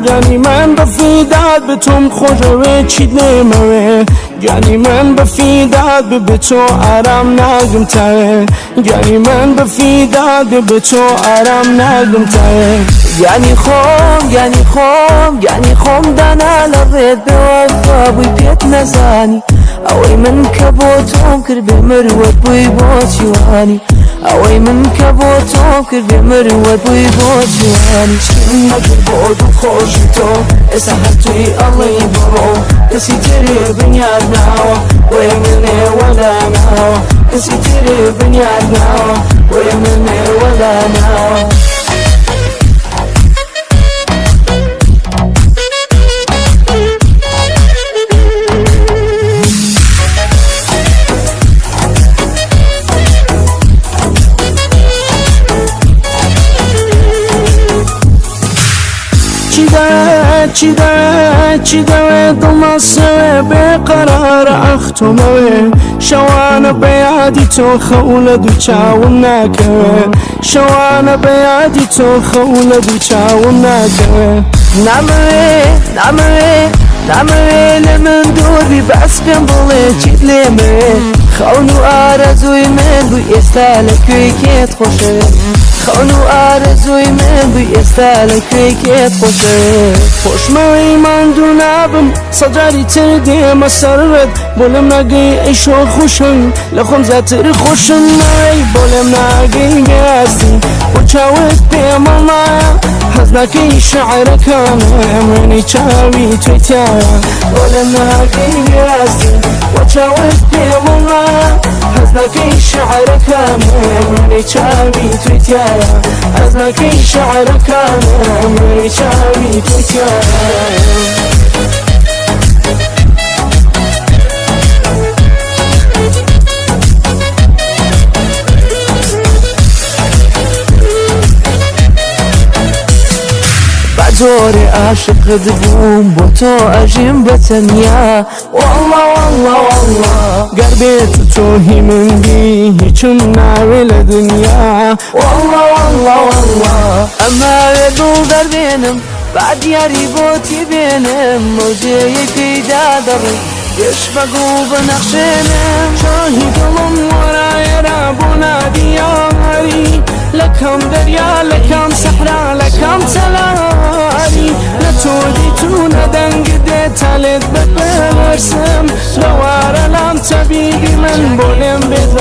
گانی من بفیداد به توم خوشوه چید نموه گانی من بفیداد به تو آرام نگم تره گانی من بفیداد به تو آرام نگم تره گانی خۆم دانا لە ڕێت بێوەفا بووی پێت نەزانی ئەوەی من کە بۆ تۆم کرد بێ مروت بووی بۆ چیوانی ئەوەی من کە بۆ تۆم کرد بێ مروت بووی بۆ چیوانی چیم نەکرد بۆ دڵخۆشی تۆ ئێستا هەر توی ئەڵێی بڕۆ کەسی تری بنیاد ناوە وەی منێ وەلا ناوە کەسی تری بنیاد ناوە وەی منێ وەلا ناوە چی دەوێت دڵمەسەوێ بێقەرارە ئەختۆمەوێ شەوانە بەیادی تۆ خەو لە دوو چاوم ناکەوێ شەوانە بەیادی تۆ خەو لە دوو چاوم ناکەوێ نامەوێ لە من دووری بەس پێم بڵێ چیت لێمێ خەون و ئارەزووی من بووی ئێستا لەکوێی کێت خۆشەوێت خەون و ئارەزووی من بووی ئێستا لەکوێی کێت خۆشەوێت خۆشمەوەی ماندوو نابم سەجاری تر دێمە سەرت بۆ لەم ناگەی ئەی شۆ خوشم لە خۆم زیاتر خۆشم نای بۆ لەم ناگەی گاستی بۆ چاوت پێمە مایە حەز ناکەی شەعرەکانە منی چاوی توی تایە بۆ لەم ناگەی گاستی بۆ چاوت پێمە مایە حەز ناکەی شەعرەکانە منی چاوی توی تایە حەز ناکەی شەعرەکانە منی چاوی توی تایە زۆری عاشقت بووم بۆ تۆ ئەژیم بە تەنیا والله گەر بێت تۆ هی من بی هیچم ناوێ لە دنیا والله ئەماوێ دڵ دەربێنم با دیاری بۆتی بێنم مۆجەیەکەیدا دەڕێ گەش بەگوڵ بەنەخشێنم شاهی دڵم وەرایەرە بۆ نادیاری لەکەم دەریا لەکەم سەحرا لەکەم تەلاری لە تۆ دیتونە دەنگ دێت تا لێت بپەرسم لەوارە لام تەبیبی من بۆ لێم بێت